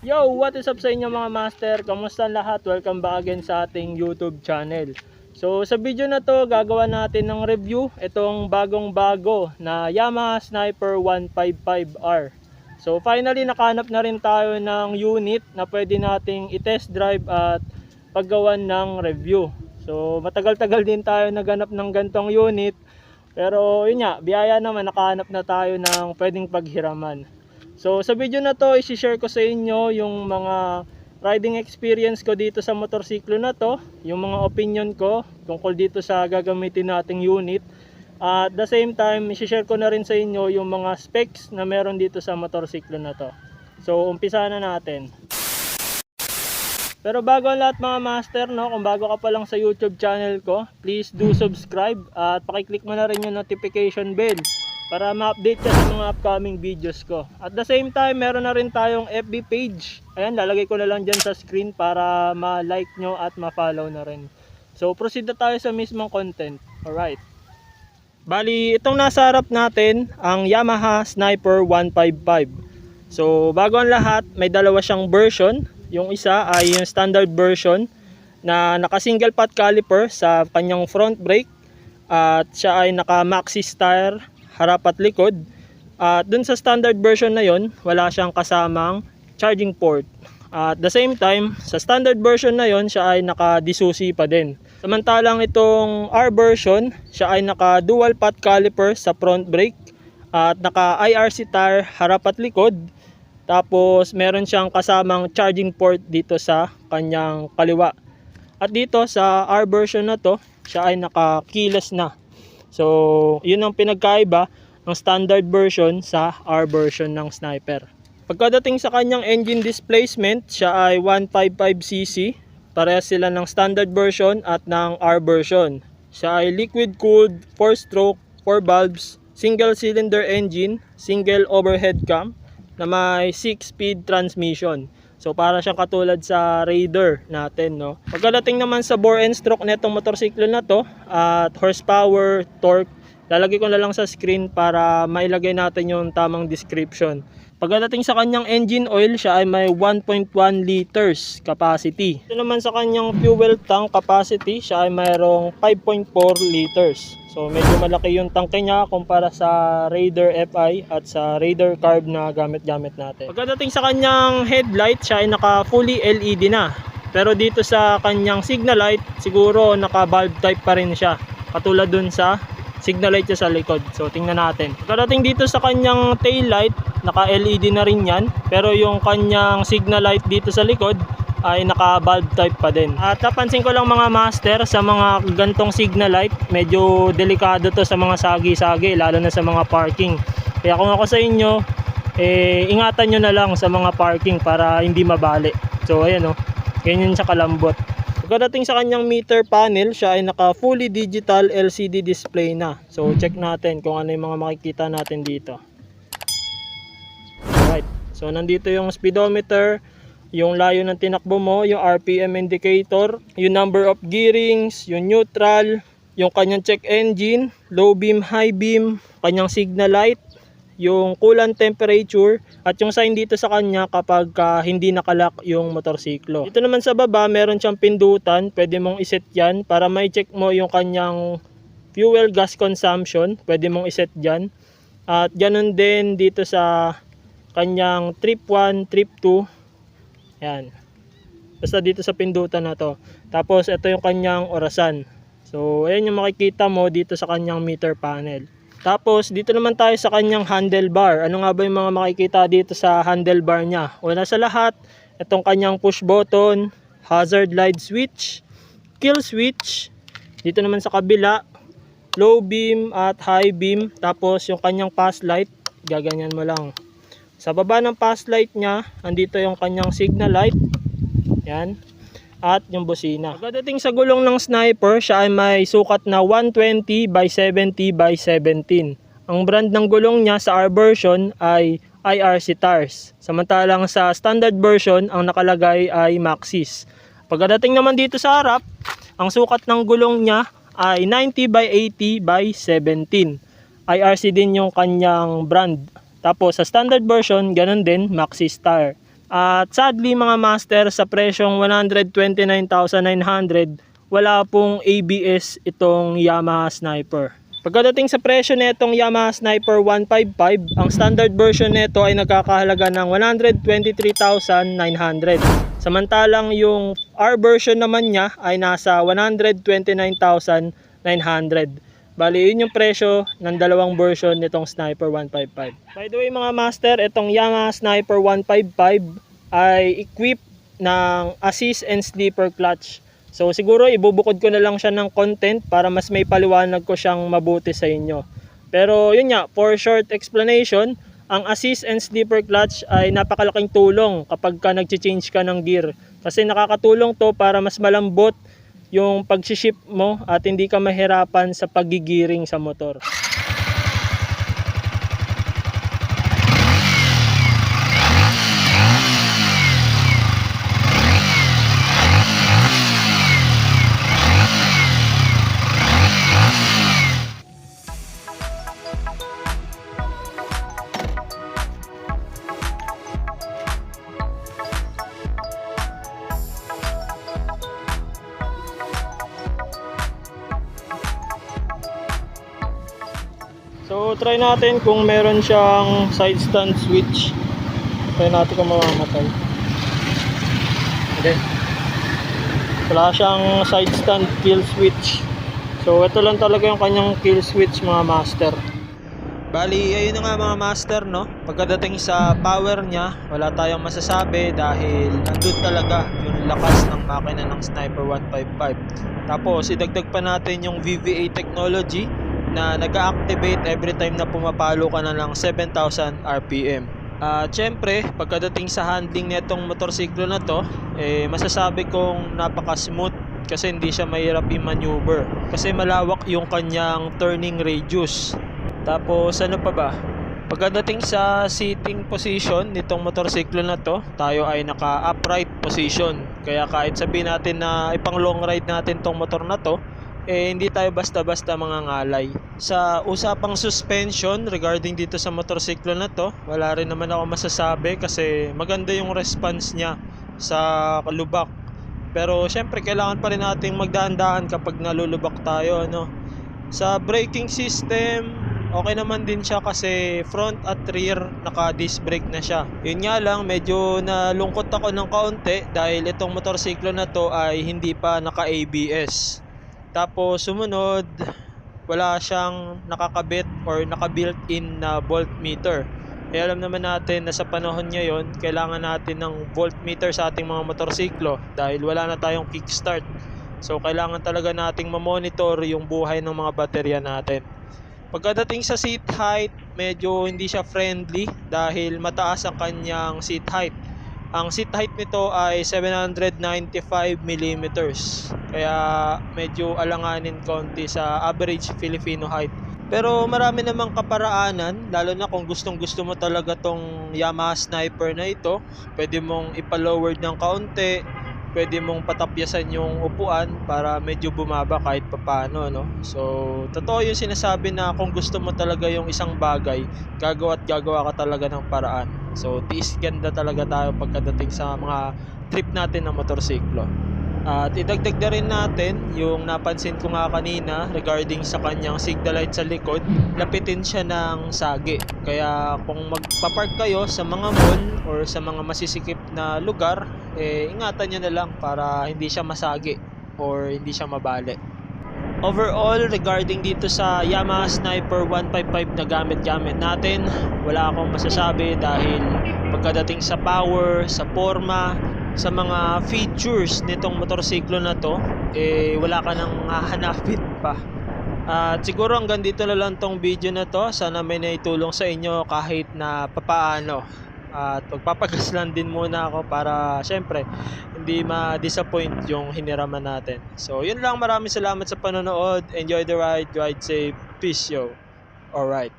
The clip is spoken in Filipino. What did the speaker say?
Yo, what is up sa inyo mga master? Kamusta lahat? Welcome back again sa ating YouTube channel. So sa video na to, gagawa natin ng review itong bagong bago na Yamaha Sniper 155R. So finally nakahanap na rin tayo ng unit na pwede nating i-test drive at paggawan ng review. So matagal-tagal din tayo naganap ng gantong unit. Pero yun nga, biyaya naman, nakahanap na tayo ng pwedeng paghiraman. So sa video na to, i-share ko sa inyo yung mga riding experience ko dito sa motorsiklo na to, yung mga opinion ko tungkol dito sa gagamitin nating unit. At the same time, i-share ko na rin sa inyo yung mga specs na meron dito sa motorsiklo na to. So umpisa na natin. Pero bago ang lahat mga master, no, kung bago ka pa lang sa YouTube channel ko, please do subscribe at pakiclick mo na rin yung notification bell para ma-update ka sa mga upcoming videos ko. At the same time, meron na rin tayong FB page. Ayan, lalagay ko na lang dyan sa screen para ma-like nyo at ma-follow na rin. So, proceed na tayo sa mismong content. Alright. Bali, itong nasa harap natin, ang Yamaha Sniper 155. So, bago ang lahat, may dalawa siyang version. Yung isa ay yung standard version na naka single pot caliper sa kanyang front brake. At siya ay naka maxi tire harap at likod. At dun sa standard version na yon, wala siyang kasamang charging port. At the same time, sa standard version na yon, siya ay naka disusi pa din. Samantalang itong R version, siya ay naka dual pot caliper sa front brake at naka IRC tire harap at likod. Tapos meron siyang kasamang charging port dito sa kanyang kaliwa. At dito sa R version na to, siya ay naka keyless na. So, yun ang pinagkaiba ng standard version sa R version ng Sniper. Pagkadating sa kanyang engine displacement, siya ay 155cc. Parehas sila ng standard version at ng R version. Siya ay liquid cooled, 4-stroke, 4 valves, single cylinder engine, single overhead cam na may 6-speed transmission. So para siyang katulad sa Raider natin, no. Pagkadating naman sa bore and stroke nitong motorsiklo na to at horsepower, torque, lalagay ko na lang sa screen para mailagay natin yung tamang description. Pagdating sa kanyang engine oil, siya ay may 1.1 liters capacity. Ito naman sa kanyang fuel tank capacity, siya ay mayroong 5.4 liters. So medyo malaki yung tangke niya kumpara sa Raider FI at sa Raider Carb na gamit-gamit natin. Pagdating sa kanyang headlight, siya ay naka fully LED na. Pero dito sa kanyang signal light, siguro naka bulb type pa rin siya. Katulad dun sa signal light niya sa likod. So tingnan natin. Pagdating dito sa kanyang tail light, naka LED na rin yan. Pero yung kanyang signal light dito sa likod ay naka bulb type pa din. At napansin ko lang mga master, sa mga gantong signal light, medyo delikado to sa mga sagi-sagi, lalo na sa mga parking. Kaya kung ako sa inyo, ingatan nyo na lang sa mga parking para hindi mabali. So ayan o, ganyan siya kalambot. Pagdating sa kanyang meter panel, siya ay naka fully digital LCD display na. So check natin kung ano yung mga makikita natin dito. Alright, so nandito yung speedometer, yung layo ng tinakbo mo, yung RPM indicator, yung number of gearings, yung neutral, yung kanyang check engine, low beam, high beam, kanyang signal light, yung coolant temperature, at yung sign dito sa kanya kapag hindi nakalock yung motorsiklo. Dito naman sa baba, meron siyang pindutan, pwede mong iset yan para may check mo yung kanyang fuel gas consumption, pwede mong iset dyan. At ganun din dito sa kanyang trip 1, trip 2, yan. Basta dito sa pindutan na to. Tapos ito yung kanyang orasan. So ayan yung makikita mo dito sa kanyang meter panel. Tapos dito naman tayo sa kanyang handlebar. Ano nga ba yung mga makikita dito sa handlebar niya? Una sa lahat, itong kanyang push button, hazard light switch, kill switch. Dito naman sa kabila, low beam at high beam. Tapos yung kanyang pass light, gaganyan mo lang. Sa baba ng pass light niya, andito yung kanyang signal light. Yan. At yung busina. Pagdating sa gulong ng Sniper, siya ay may sukat na 120 by 70 by 17. Ang brand ng gulong niya sa R version ay IRC tires. Samantalang sa standard version, ang nakalagay ay Maxxis. Pagdating naman dito sa harap, ang sukat ng gulong niya ay 90 by 80 by 17. IRC din yung kanyang brand. Tapos sa standard version, ganun din, Maxxis tire. At sadly mga master, sa presyong 129,900, wala pong ABS itong Yamaha Sniper. Pagdating sa presyo nitong Yamaha Sniper 155, ang standard version nito ay nagkakahalaga ng 123,900. Samantalang yung R version naman niya ay nasa 129,900. Bali, yun yung presyo ng dalawang version nitong Sniper 155. By the way mga master, itong Yamaha Sniper 155 ay equipped ng assist and slipper clutch. So siguro ibubukod ko na lang siya ng content para mas may paliwanag ko siyang mabuti sa inyo. Pero yun nga, for short explanation, ang assist and slipper clutch ay napakalaking tulong kapag ka nag-change ka ng gear. Kasi nakakatulong to para mas malambot yung pag-ship mo at hindi ka mahirapan sa paggigiring sa motor. So try natin kung meron siyang side stand switch. Try natin kung mamamatay. Okay. Wala siyang side stand kill switch. So ito lang talaga yung kanyang kill switch mga master. Bali, ayun na nga mga master, no? Pagdating sa power niya, wala tayong masasabi dahil nandun talaga yung lakas ng makina ng Sniper 155. Tapos idagdag pa natin yung VVA technology na nag-activate every time na pumapalo ka na ng 7,000 RPM. At syempre, pagdating sa handling nitong motorsiklo na to, masasabi kong napaka-smooth kasi hindi siya mahirap i-maneuver. Kasi malawak yung kanyang turning radius. Tapos ano pa ba? Pagdating sa sitting position nitong motorsiklo na to, tayo ay naka-upright position. Kaya kahit sabihin natin na ipang long ride natin tong motor na to, hindi tayo basta-basta mangangalay. Sa usapang suspension regarding dito sa motorsiklo na to, wala rin naman ako masasabi kasi maganda yung response niya sa lubak. Pero syempre kailangan pa rin nating magdahan-dahan kapag nalulubak tayo, no? Sa braking system, okay naman din siya kasi front at rear naka-disc brake na siya. Yun nga lang, medyo nalungkot ako ng kaunti dahil itong motorsiklo na to ay hindi pa naka-ABS. Tapos sumunod, wala siyang nakakabit or naka-built-in na voltmeter. Alam naman natin na sa panahon ngayon, kailangan natin ng voltmeter sa ating mga motorsiklo dahil wala na tayong kickstart. So kailangan talaga nating ma-monitor yung buhay ng mga baterya natin. Pagdating sa seat height, medyo hindi siya friendly dahil mataas ang kanyang seat height. Ang seat height nito ay 795 mm. Kaya medyo alanganin konti sa average Filipino height. Pero marami namang kaparaanan, lalo na kung gustong-gusto mo talaga tong Yamaha Sniper na ito. Pwede mong ipa-lowered ng kaunti, pwede mong patapyasan yung upuan para medyo bumaba kahit papano, no? So, totoo yung sinasabi na kung gusto mo talaga yung isang bagay, gagawa at gagawa ka talaga ng paraan. So, tiis ganda talaga tayo pagdating sa mga trip natin ng motorsiklo. At idagdag na rin natin yung napansin ko nga kanina regarding sa kanyang signal light sa likod, lapitin siya ng sagi. Kaya kung magpapark kayo sa mga mall or sa mga masisikip na lugar, ingatan nyo na lang para hindi siya masagi or hindi siya mabali. Overall, regarding dito sa Yamaha Sniper 155 na gamit-gamit natin, wala akong masasabi dahil pagdating sa power, sa forma, sa mga features nitong motorsiklo na to, wala ka nang hahanapin pa. At siguro hanggang dito na lang tong video na to. Sana may naitulong sa inyo kahit na papaano. At magpapagas lang din muna ako para syempre hindi ma-disappoint yung hiniraman natin. So yun lang, maraming salamat sa panonood. Enjoy the ride, ride safe, peace yo. Alright.